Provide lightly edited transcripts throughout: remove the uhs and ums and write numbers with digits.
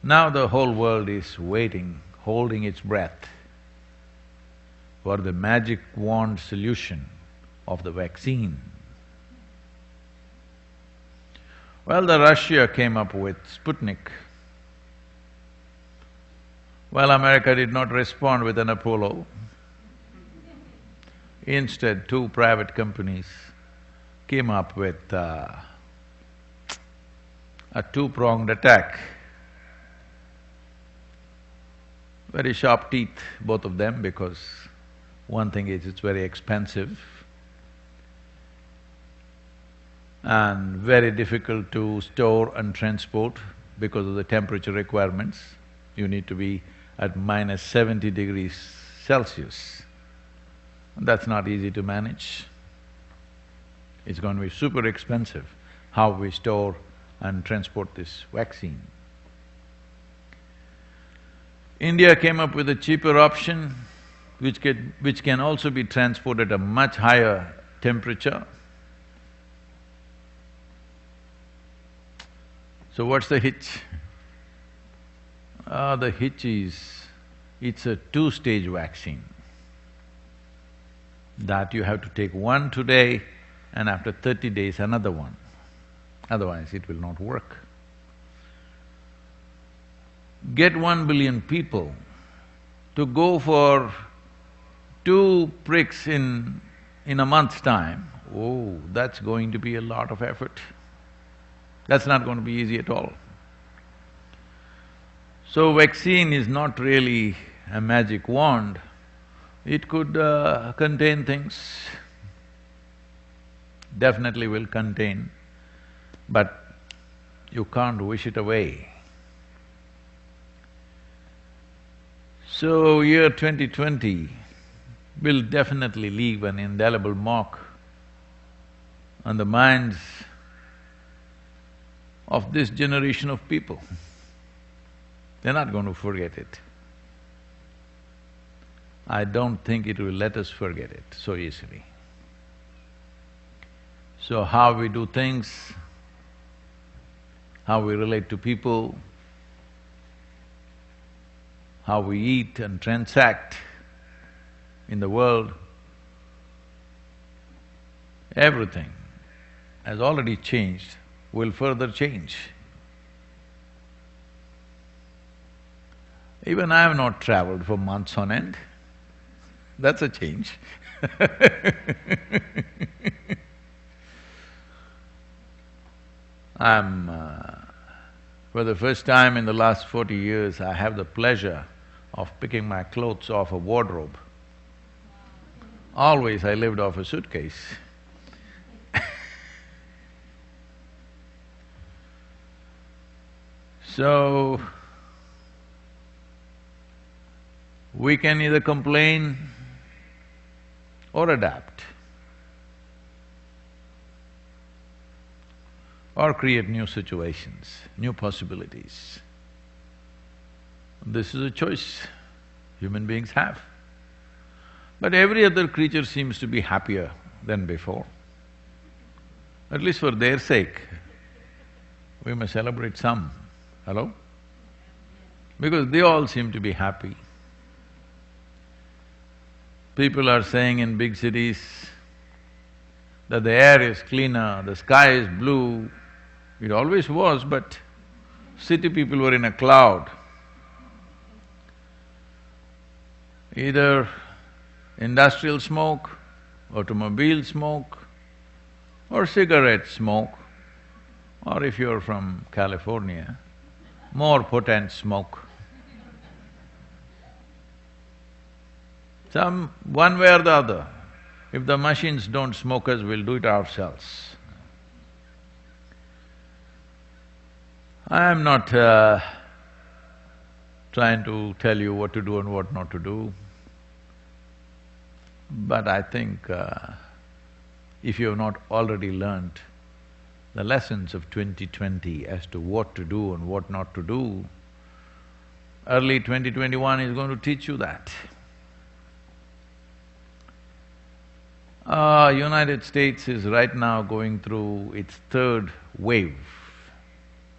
Now the whole world is waiting, holding its breath for the magic wand solution of the vaccine. Well, the Russia came up with Sputnik. Well, America did not respond with an Apollo. Instead, two private companies came up with a two-pronged attack. Very sharp teeth, both of them, because one thing is it's very expensive and very difficult to store and transport because of the temperature requirements. You need to be at minus 70 degrees Celsius. That's not easy to manage. It's going to be super expensive how we store and transport this vaccine. India came up with a cheaper option which can also be transported at a much higher temperature. So what's the hitch? The hitch is, it's a two-stage vaccine that you have to take one today and after 30 days another one, otherwise it will not work. Get 1 billion people to go for 2 pricks in a month's time, oh, that's going to be a lot of effort. That's not going to be easy at all. So vaccine is not really a magic wand, it could contain things, definitely will contain, but you can't wish it away. So year 2020 will definitely leave an indelible mark on the minds of this generation of people. They're not going to forget it. I don't think it will let us forget it so easily. So how we do things, how we relate to people, how we eat and transact in the world, everything has already changed, will further change. Even I have not traveled for months on end, that's a change. For the first time in the last 40 years, I have the pleasure of picking my clothes off a wardrobe. Always I lived off a suitcase. So, we can either complain or adapt or create new situations, new possibilities. This is a choice human beings have. But every other creature seems to be happier than before. At least for their sake, we must celebrate some. Hello? Because they all seem to be happy. People are saying in big cities that the air is cleaner, the sky is blue. It always was, but city people were in a cloud. Either industrial smoke, automobile smoke, or cigarette smoke, or if you're from California, more potent smoke. One way or the other, if the machines don't smoke us, we'll do it ourselves. I am not trying to tell you what to do and what not to do, but I think if you have not already learnt the lessons of 2020 as to what to do and what not to do, early 2021 is going to teach you that. United States is right now going through its third wave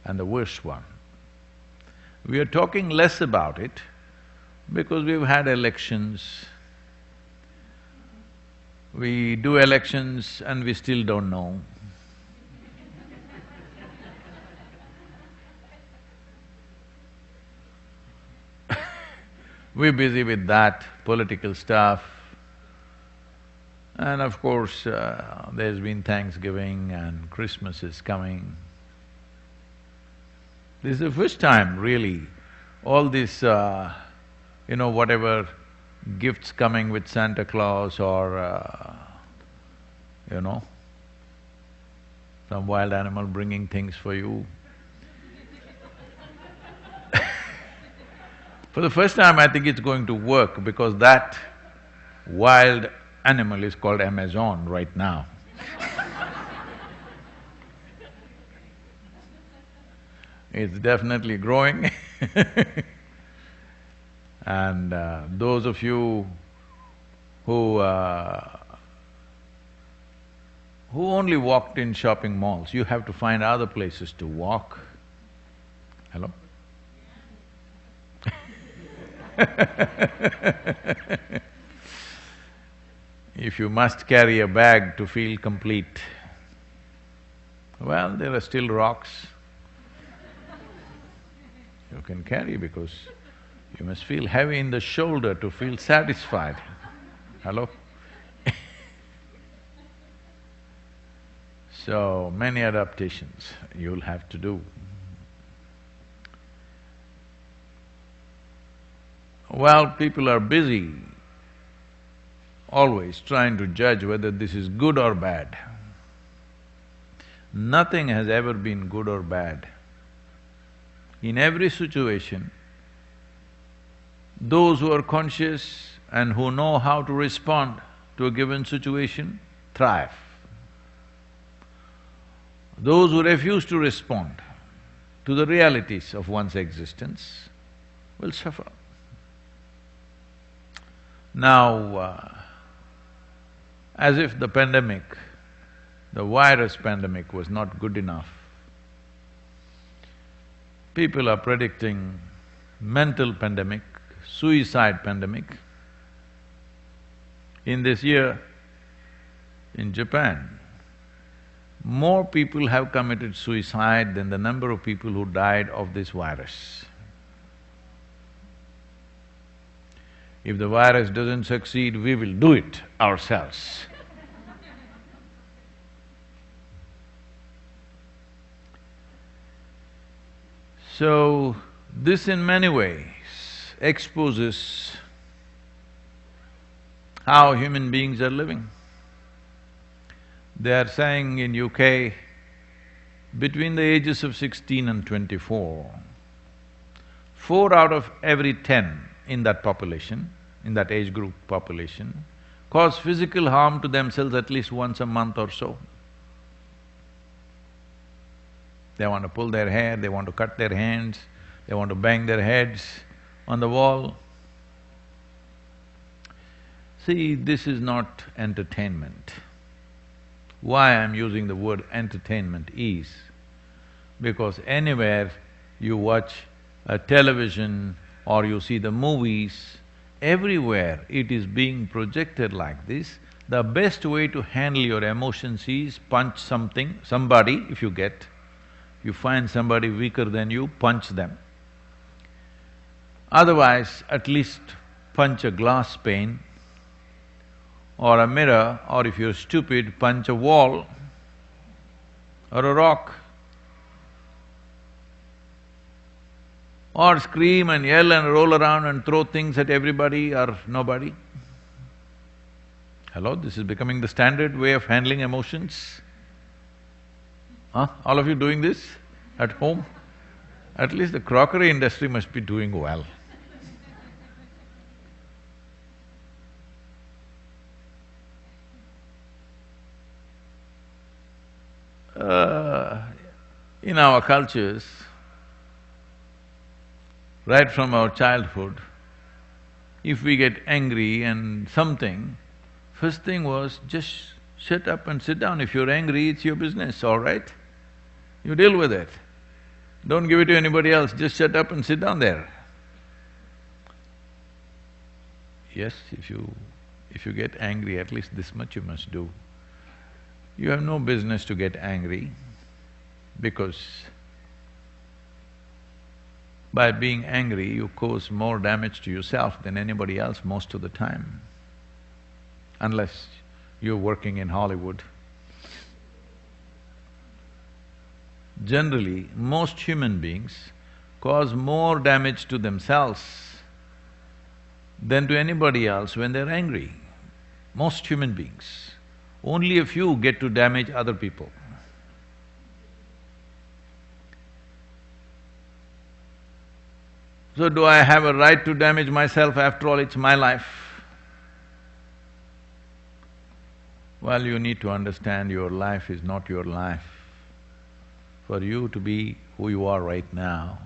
and the worst one. We are talking less about it because we've had elections. We do elections and we still don't know. We're busy with that, political stuff. And of course, there's been Thanksgiving and Christmas is coming. This is the first time really, all this, whatever gifts coming with Santa Claus or, some wild animal bringing things for you. For the first time, I think it's going to work because that wild animal is called Amazon right now. It's definitely growing and those of you who only walked in shopping malls, you have to find other places to walk. Hello? If you must carry a bag to feel complete, well, there are still rocks you can carry because you must feel heavy in the shoulder to feel satisfied. Hello? So, many adaptations you'll have to do. Well, people are busy always trying to judge whether this is good or bad. Nothing has ever been good or bad. In every situation, those who are conscious and who know how to respond to a given situation thrive. Those who refuse to respond to the realities of one's existence will suffer. Now, as if the pandemic, the virus pandemic was not good enough, people are predicting mental pandemic, suicide pandemic. In this year, in Japan, more people have committed suicide than the number of people who died of this virus. If the virus doesn't succeed, we will do it ourselves. So, this in many ways exposes how human beings are living. They are saying in UK, between the ages of 16 and 24, 4 out of every 10 in that population, in that age group population, cause physical harm to themselves at least once a month or so. They want to pull their hair, they want to cut their hands, they want to bang their heads on the wall. See, this is not entertainment. Why I'm using the word entertainment is because anywhere you watch a television or you see the movies, everywhere it is being projected like this. The best way to handle your emotions is punch somebody if you get. You find somebody weaker than you, punch them. Otherwise, at least punch a glass pane or a mirror, or if you're stupid, punch a wall or a rock. Or scream and yell and roll around and throw things at everybody or nobody. Hello, this is becoming the standard way of handling emotions. Huh? All of you doing this at home? At least the crockery industry must be doing well. In our cultures, right from our childhood, if we get angry and something, first thing was just shut up and sit down. If you're angry, it's your business, all right? You deal with it. Don't give it to anybody else, just shut up and sit down there. Yes, if you get angry, at least this much you must do. You have no business to get angry because by being angry, you cause more damage to yourself than anybody else most of the time, unless you're working in Hollywood. Generally, most human beings cause more damage to themselves than to anybody else when they're angry. Most human beings. Only a few get to damage other people. So do I have a right to damage myself? After all, it's my life. Well, you need to understand your life is not your life. For you to be who you are right now,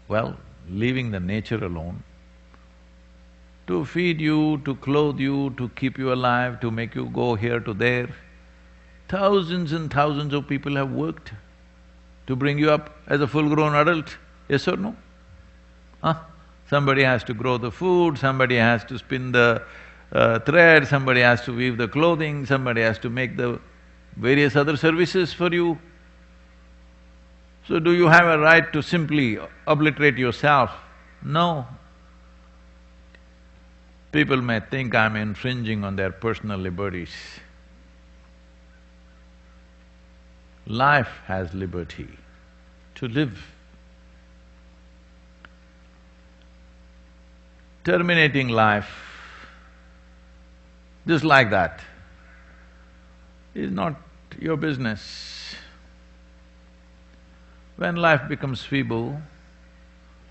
well, leaving the nature alone, to feed you, to clothe you, to keep you alive, to make you go here to there, thousands and thousands of people have worked to bring you up as a full-grown adult, yes or no? Huh? Somebody has to grow the food, somebody has to spin the thread, somebody has to weave the clothing, somebody has to make the various other services for you. So do you have a right to simply obliterate yourself? No. People may think I'm infringing on their personal liberties. Life has liberty to live. Terminating life just like that is not your business. When life becomes feeble,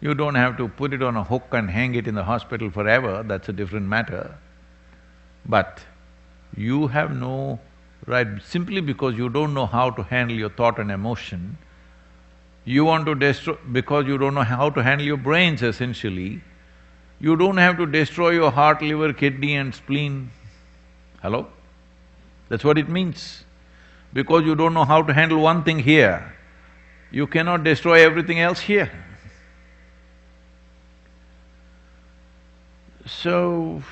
you don't have to put it on a hook and hang it in the hospital forever, that's a different matter. But you have no right, simply because you don't know how to handle your thought and emotion, you want to destroy… because you don't know how to handle your brains essentially, you don't have to destroy your heart, liver, kidney and spleen. Hello? That's what it means. Because you don't know how to handle one thing here, you cannot destroy everything else here. So,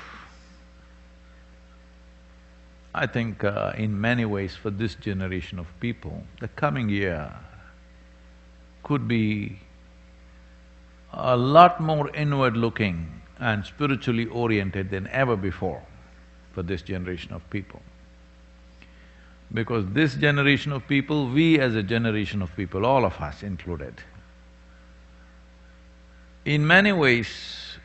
I think in many ways for this generation of people, the coming year could be a lot more inward-looking and spiritually oriented than ever before for this generation of people. Because this generation of people, we as a generation of people, all of us included, in many ways,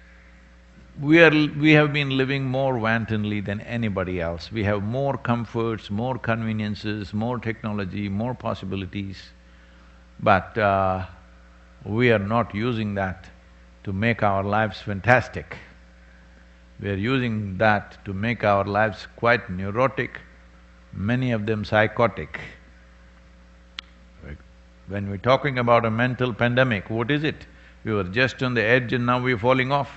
we have been living more wantonly than anybody else. We have more comforts, more conveniences, more technology, more possibilities, but we are not using that to make our lives fantastic. We are using that to make our lives quite neurotic, many of them psychotic. When we're talking about a mental pandemic, what is it? We were just on the edge and now we're falling off.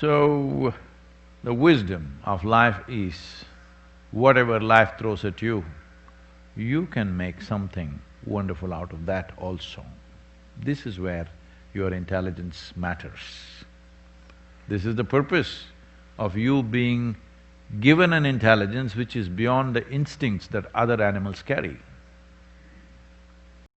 So, the wisdom of life is, whatever life throws at you, you can make something wonderful out of that also. This is where your intelligence matters. This is the purpose of you being given an intelligence which is beyond the instincts that other animals carry.